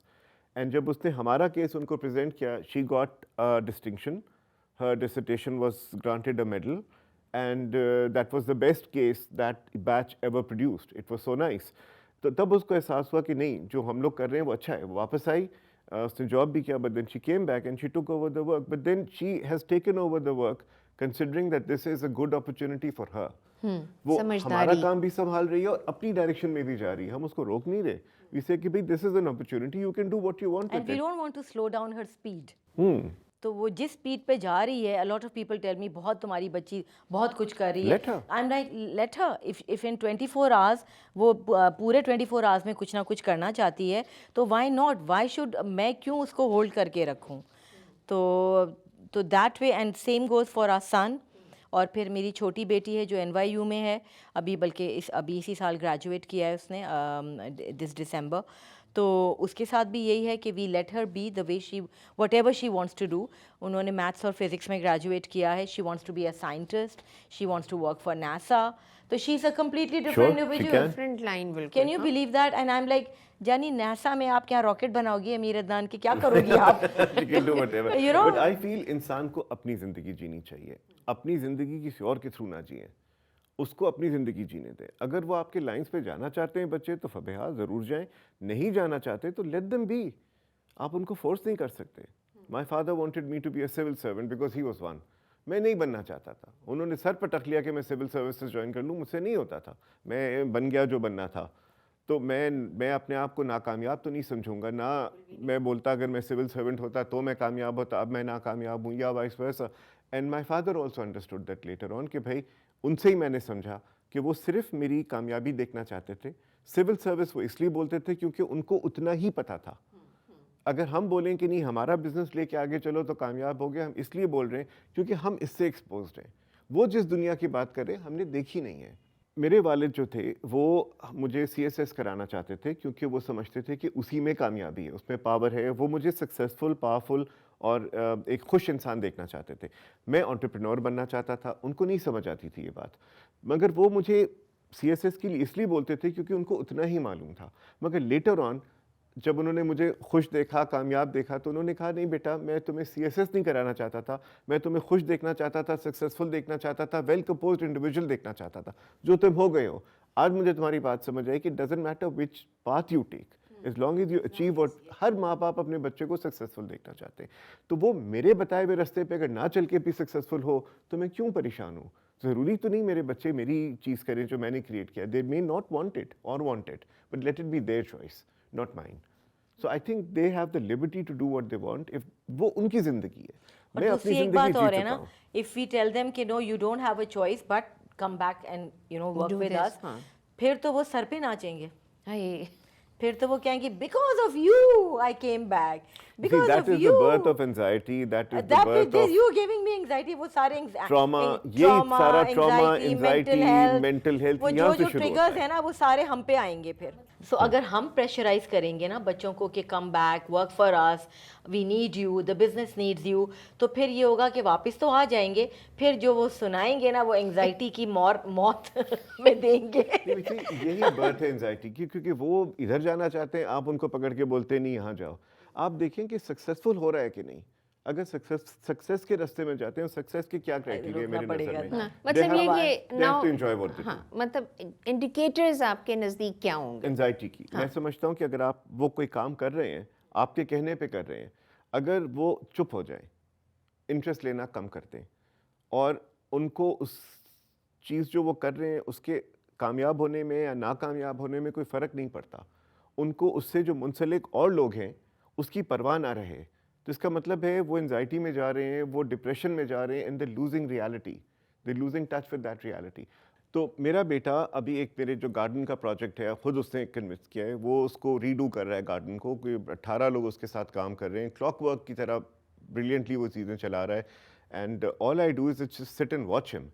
And جب اس نے ہمارا کیس ان کو پریزنٹ کیا, she got a distinction. Her dissertation was granted a medal. And that was the best case that batch ever produced. It was so nice. تو تب اس کو احساس ہوا کہ نہیں, جو ہم لوگ کر رہے ہیں وہ اچھا ہے. وہ واپس آئی, اس نے جاب بھی کیا, but then she came back and she took over the work. But then she has taken over the work considering that this is a good opportunity for her. وہ ہمارا کام بھی سنبھال رہی ہے اور اپنی ڈائریکشن میں بھی جا رہی ہے. ہم اس کو روک نہیں رہے. We say کہ بھائی this is an opportunity, you can do what you want with it. And we don't want to slow down her speed. تو وہ جس اسپیڈ پہ جا رہی ہے, a lot of people tell me بہت تمہاری بچی بہت کچھ کر رہی ہے. I'm like let her. If in 24 hours وہ پورے 24 hours میں کچھ نہ کچھ کرنا چاہتی ہے تو why not? Why should میں کیوں اس کو ہولڈ کر کے رکھوں؟ تو that way. And same goes for our son. اور پھر میری چھوٹی بیٹی ہے جو NYU میں ہے ابھی, بلکہ ابھی اسی سال گریجویٹ کیا ہے اس نے دس ڈسمبر. تو اس کے ساتھ بھی یہی ہے کہ we let her be the way she whatever she wants to do. انہوں نے میتھس اور فزکس میں گریجویٹ کیا ہے. She wants to be a scientist, she wants to work for NASA. تو she is a completely different individual. different line بالکل. Can you believe that? And I am like جانی NASA میں آپ کیا rocket بناؤ گی امیر عدنان کی, کیا کرو گی آپ؟ You know, but I feel انسان کو اپنی زندگی جینی چاہیے. اپنی زندگی کسی اور کے تھرو نہ جئیں, اس کو اپنی زندگی جینے دیں. اگر وہ آپ کے لائنس پہ جانا چاہتے ہیں بچے تو فبہا ضرور جائیں. نہیں جانا چاہتے تو لیٹ دم بی. آپ ان کو فورس نہیں کر سکتے. My father wanted me to be a civil servant because he was one. میں نہیں بننا چاہتا تھا. انہوں نے سر پٹک لیا کہ میں سول سروسز جوائن کر لوں. مجھ سے نہیں ہوتا تھا. میں بن گیا جو بننا تھا. تو میں اپنے آپ کو ناکامیاب تو نہیں سمجھوں گا. نہ میں بولتا اگر میں سول سرونٹ ہوتا تو میں کامیاب ہوتا, اب میں ناکامیاب ہوں, یا vice versa. And my father also understood that later on کہ بھائی ان سے ہی میں نے سمجھا کہ وہ صرف میری کامیابی دیکھنا چاہتے تھے. سول سروس وہ اس لیے بولتے تھے کیونکہ ان کو اتنا ہی پتہ تھا. اگر ہم بولیں کہ نہیں ہمارا بزنس لے کے آگے چلو تو کامیاب ہو گیا, ہم اس لیے بول رہے ہیں کیونکہ ہم اس سے ایکسپوزڈ ہیں. وہ جس دنیا کی بات کر رہے ہیں ہم نے دیکھی نہیں ہے. میرے والد جو تھے وہ مجھے CSS کرانا چاہتے تھے کیونکہ وہ سمجھتے تھے کہ اسی میں کامیابی ہے, اس میں پاور ہے. وہ مجھے سکسیزفل, پاورفل اور ایک خوش انسان دیکھنا چاہتے تھے. میں انٹرپرینور بننا چاہتا تھا. ان کو نہیں سمجھ آتی تھی یہ بات, مگر وہ مجھے CSS کے لیے اس لیے بولتے تھے کیونکہ ان کو اتنا ہی معلوم تھا. مگر لیٹر آن جب انہوں نے مجھے خوش دیکھا, کامیاب دیکھا, تو انہوں نے کہا نہیں بیٹا میں تمہیں CSS نہیں کرانا چاہتا تھا, میں تمہیں خوش دیکھنا چاہتا تھا, سکسیزفل دیکھنا چاہتا تھا, ویل کمپوزڈ انڈیویجول دیکھنا چاہتا تھا, جو تم ہو گئے ہو. آج مجھے تمہاری بات سمجھ آئی کہ doesn't matter which path you take, as long as you achieve what ہر ماں باپ اپنے بچے کو سکسیزفل دیکھنا چاہتے ہیں. تو وہ میرے بتائے ہوئے راستے پہ اگر نہ چل کے بھی سکسیزفل ہو تو میں کیوں پریشان ہوں؟ ضروری تو نہیں میرے بچے میری چیز کریں جو میں نے کریٹ کیا. They may not want it or want it, but let it be their choice, not mine. So I think they have the liberty to do what they want. if وہ ان کی زندگی ہے, میں اپنی زندگی جی چکا ہوں. If we tell them کہ no you don't have a choice but come back and work with us, پھر تو وہ سر پہ ناچیں گے. پھر تو وہ کہیں گے because of you I came back, because that of is you. the birth of anxiety, that is the birth of you giving me anxiety. وہ سارے trauma, یہی سارا trauma, anxiety, mental health, وہ یہاں سے جو شروع ہوتا ٹریگرز ہے. ہیں نا وہ سارے ہم پہ آئیں گے پھر. سو اگر ہم پریشرائز کریں گے نا بچوں کو کہ come back, work for us, we need you, the business needs you, تو پھر یہ ہوگا کہ واپس تو آ جائیں گے. پھر جو وہ سنائیں گے نا وہ انگزائٹی کی موت میں دیں گے. یہی بات ہے انزائٹی کی, کیونکہ وہ ادھر جانا چاہتے ہیں, آپ ان کو پکڑ کے بولتے نہیں یہاں جاؤ. آپ دیکھیں کہ سکسیزفل ہو رہا ہے کہ نہیں. اگر سکسیس کے راستے میں جاتے ہیں, سکسیس کے کیا کرائٹیریا میرے نظر میں, مطلب یہ کہ now enjoy what they do. مطلب انڈیکیٹرز آپ کے نزدیک کیا ہوں گے انزائٹی کی؟ میں سمجھتا ہوں کہ اگر آپ وہ کوئی کام کر رہے ہیں, آپ کے کہنے پہ کر رہے ہیں, اگر وہ چپ ہو جائیں, انٹرسٹ لینا کم کر دیں, اور ان کو اس چیز جو وہ کر رہے ہیں اس کے کامیاب ہونے میں یا ناکامیاب ہونے میں کوئی فرق نہیں پڑتا, ان کو اس سے جو منسلک اور لوگ ہیں اس کی پرواہ نہ رہے, تو اس کا مطلب ہے وہ انزائٹی میں جا رہے ہیں, وہ ڈپریشن میں جا رہے ہیں, and they losing reality, they losing touch with that reality. تو میرا بیٹا ابھی ایک میرے جو گارڈن کا پروجیکٹ ہے, خود اس نے کنونس کیا ہے, وہ اس کو ریڈو کر رہا ہے گارڈن کو, کوئی 18 لوگ اس کے ساتھ کام کر رہے ہیں, کلاک ورک کی طرح بریلینٹلی وہ چیزیں چلا رہا ہے, and all I do is سٹ اینڈ واچ ہم.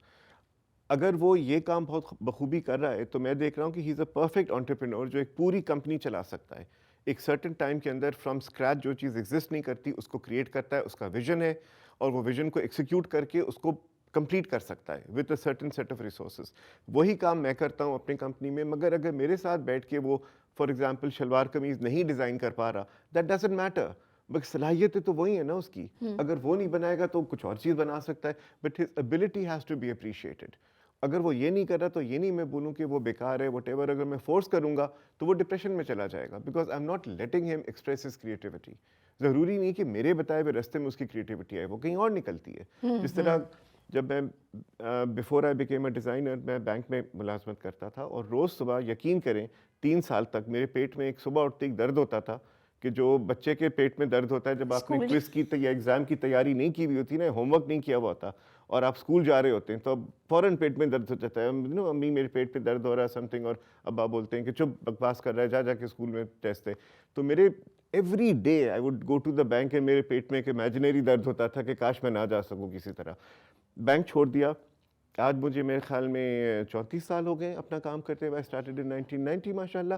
اگر وہ یہ کام بہت بخوبی کر رہا ہے تو میں دیکھ رہا ہوں کہ ہی از اے پرفیکٹ انٹرپرینور جو ایک پوری کمپنی چلا سکتا ہے. ایک سرٹن ٹائم کے اندر فرام اسکریچ جو چیز ایگزسٹ نہیں کرتی اس کو کریٹ کرتا ہے, اس کا ویژن ہے, اور وہ ویژن کو ایکسیکیوٹ کر کے اس کو کمپلیٹ کر سکتا ہے with a certain set of resources. وہی کام میں کرتا ہوں اپنی کمپنی میں, مگر اگر میرے ساتھ بیٹھ کے وہ فار ایگزامپل شلوار قمیض نہیں ڈیزائن کر پا رہا, دیٹ ڈزنٹ میٹر, بس صلاحیتیں تو وہی ہیں نا اس کی. اگر وہ نہیں بنائے گا تو کچھ اور چیز بنا سکتا ہے, but his ability has to be appreciated. اگر وہ یہ نہیں کر رہا تو یہ نہیں میں بولوں کہ وہ بیکار ہے, وٹ ایور. اگر میں فورس کروں گا تو وہ ڈپریشن میں چلا جائے گا, because I am not letting him express his creativity. ضروری نہیں کہ میرے بتائے ہوئے راستے میں اس کی کریٹیوٹی آئے, وہ کہیں اور نکلتی ہے. جس طرح جب میں before I became a designer میں بینک میں ملازمت کرتا تھا, اور روز صبح یقین کریں 3 سال تک میرے پیٹ میں ایک صبح اٹھتے ایک درد ہوتا تھا کہ جو بچے کے پیٹ میں درد ہوتا ہے جب آپ نے کوئز کی یا ایگزام کی تیاری نہیں کی ہوئی ہوتی نا, ہوم ورک نہیں کیا ہوا ہوتا, اور آپ اسکول جا رہے ہوتے ہیں تو اب فوراً پیٹ میں درد ہو جاتا ہے. امی میرے پیٹ پہ درد ہو رہا ہے سم تھنگ, اور ابا بولتے ہیں کہ چپ بکواس کر رہا ہے, جا کے اسکول میں ٹیسٹ ہے. تو میرے every day I would go to the bank, and میرے پیٹ میں ایک امیجنری درد ہوتا تھا کہ کاش میں نہ جا سکوں کسی طرح. بینک چھوڑ دیا. آج مجھے میرے خیال میں 34 سال ہو گئے اپنا کام کرتے ہوئے. اسٹارٹیڈ ان 1990 ماشاء اللہ.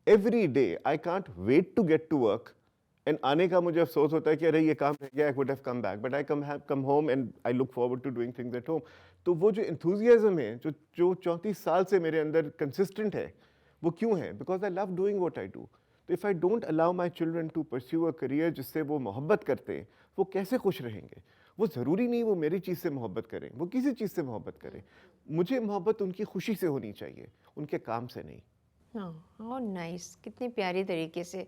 Every day I can't wait to get to work, and آنے کا مجھے افسوس ہوتا ہے کہ ارے یہ کام رہ گیا, I would have come back, but I come home and I look forward to doing things at home. تو وہ جو انتھوزیازم ہے جو 34 سال سے میرے اندر کنسسٹنٹ ہے, وہ کیوں ہے؟ Because I love doing what I do. تو if I don't allow my children to pursue a career جس سے وہ محبت کرتے ہیں, وہ کیسے خوش رہیں گے؟ وہ ضروری نہیں وہ میری چیز سے محبت کریں, وہ کسی چیز سے محبت کریں. مجھے محبت ان کی خوشی سے ہونی چاہیے, ان کے کام سے نہیں. ہاں نائس, کتنے پیارے طریقے سے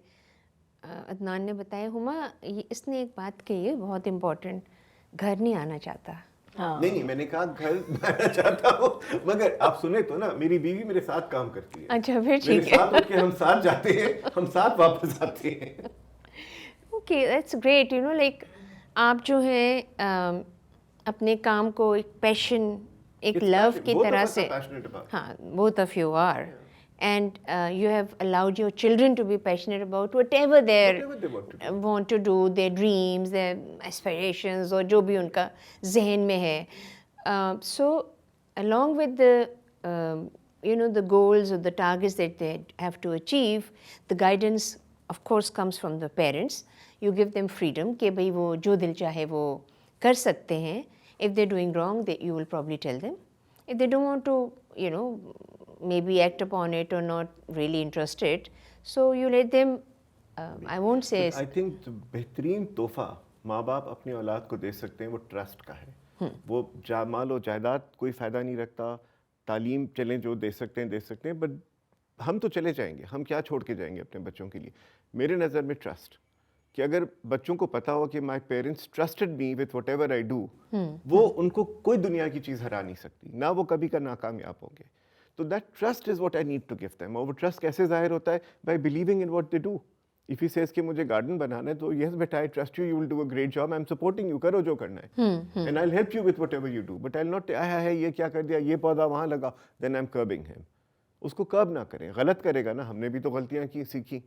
عدنان نے بتایا. ہما اس نے ایک بات کہی ہے بہت امپورٹنٹ, گھر نہیں آنا چاہتا. نہیں میں نے کہا گھر آنا چاہتا ہوں, مگر آپ سنیں تو نا میری بیوی میرے ساتھ کام کرتی ہے. اچھا پھر ٹھیک ہے, ہم ساتھ جاتے ہیں, ہم ساتھ واپس آتے ہیں. Okay that's great. لائک آپ جو ہیں اپنے کام کو ایک پیشن, ایک It's لو passion. کی Both of طرح us are سے, passionate about it. ہاں, both of you are, and you have allowed your children to be passionate about whatever Whatever they want to do. want to do, their dreams, their aspirations, اور جو بھی ان کا ذہن میں ہے. So along with the goals or the targets that they have to achieve, the guidance of course comes from the parents. You give them freedom کہ بھئی وہ جو دل چاہے وہ کر سکتے ہیں. If they're doing wrong, you will probably tell them. If they don't want to, maybe act upon it or not really interested, so you let them, I won't say. I think بہترین تحفہ ماں باپ اپنی اولاد کو دے سکتے ہیں وہ ٹرسٹ کا ہے. وہ مال و جائیداد کوئی فائدہ نہیں رکھتا, تعلیم چلیں جو دے سکتے ہیں, بٹ ہم تو چلے جائیں گے, ہم کیا چھوڑ کے جائیں گے اپنے بچوں کے لیے. میرے نظر میں ٹرسٹ, کہ اگر بچوں کو پتا ہو کہ my parents trusted me with what ever I do, وہ ان کو کوئی دنیا کی چیز ہرا نہیں سکتی, نہ وہ کبھی کا ناکامیاب ہوں گے. تو that trust is what I need to give them. اور وہ ٹرسٹ کیسے ظاہر ہوتا ہے؟ By believing in what they do. If he says کہ مجھے گارڈن بنانا ہے تو yes beta I trust you, you will do a great job, I'm supporting you, کرو جو کرنا ہے, and I'll help you with whatever you do, but I'll not یہ کیا کر دیا, یہ پودا وہاں لگا, then I'm curbing him. اس کو کرب نہ کریں. غلط کرے گا نا, ہم نے بھی تو غلطیاں کی سیکھی.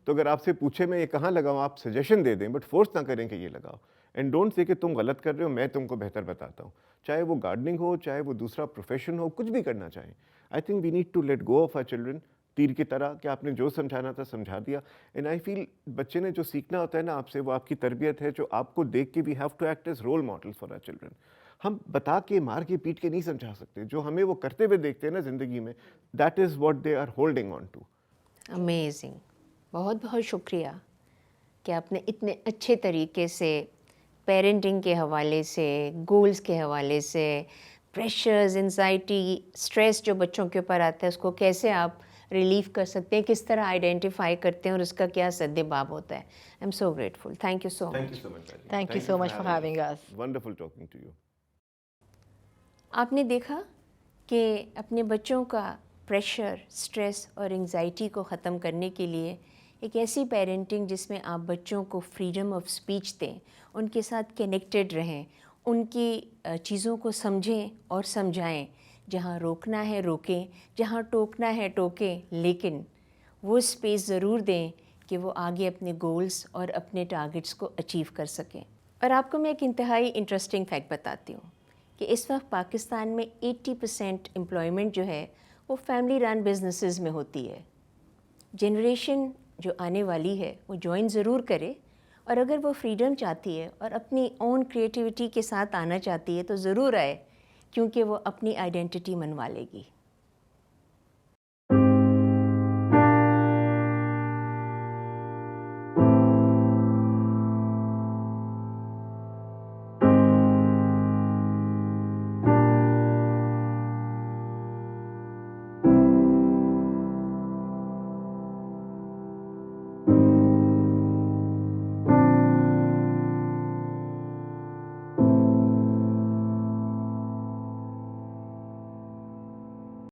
تو اگر آپ سے پوچھے میں یہ کہاں لگاؤں, آپ سجیشن دے دیں, بٹ فورس نہ کریں کہ یہ لگاؤ. اینڈ ڈونٹ سے کہ تم غلط کر رہے ہو, میں تم کو بہتر بتاتا ہوں. چاہے وہ گارڈننگ ہو, چاہے وہ دوسرا پروفیشن ہو, کچھ بھی کرنا چاہیں. I think we need to let go of our children, تیر کی طرح کہ آپ نے جو سمجھانا تھا سمجھا دیا. اینڈ آئی فیل بچے نے جو سیکھنا ہوتا ہے نا آپ سے, وہ آپ کی تربیت ہے, جو آپ کو دیکھ کے we have to act as role model for our children. ہم بتا کے مار کے پیٹ کے نہیں سمجھا سکتے, جو ہمیں وہ کرتے ہوئے دیکھتے ہیں نا زندگی میں, that is what they are holding on to. Amazing. بہت بہت شکریہ کہ آپ نے اتنے اچھے طریقے سے پیرنٹنگ کے حوالے سے, گولز کے حوالے سے, پریشرز, انزائٹی, اسٹریس جو بچوں کے اوپر آتا ہے اس کو کیسے آپ ریلیف کر سکتے ہیں, کس طرح آئیڈینٹیفائی کرتے ہیں اور اس کا کیا سد باب ہوتا ہے. I am so grateful. Thank you so much. Thank you so much for having us. Wonderful talking to you. آپ نے دیکھا کہ اپنے بچوں کا پریشر, اسٹریس اور انگزائٹی کو ختم کرنے کے لیے ایک ایسی پیرنٹنگ جس میں آپ بچوں کو فریڈم آف اسپیچ دیں, ان کے ساتھ کنیکٹڈ رہیں, ان کی چیزوں کو سمجھیں اور سمجھائیں. جہاں روکنا ہے روکیں, جہاں ٹوکنا ہے ٹوکیں, لیکن وہ اسپیس ضرور دیں کہ وہ آگے اپنے گولز اور اپنے ٹارگٹس کو اچیو کر سکیں. اور آپ کو میں ایک انتہائی انٹرسٹنگ فیکٹ بتاتی ہوں کہ اس وقت پاکستان میں 80% امپلائمنٹ جو ہے وہ فیملی رن بزنسز میں ہوتی ہے. جنریشن جو آنے والی ہے وہ جوائن ضرور کرے, اور اگر وہ فریڈم چاہتی ہے اور اپنی اون کریٹیوٹی کے ساتھ آنا چاہتی ہے تو ضرور آئے, کیونکہ وہ اپنی آئیڈینٹی منوا لے گی.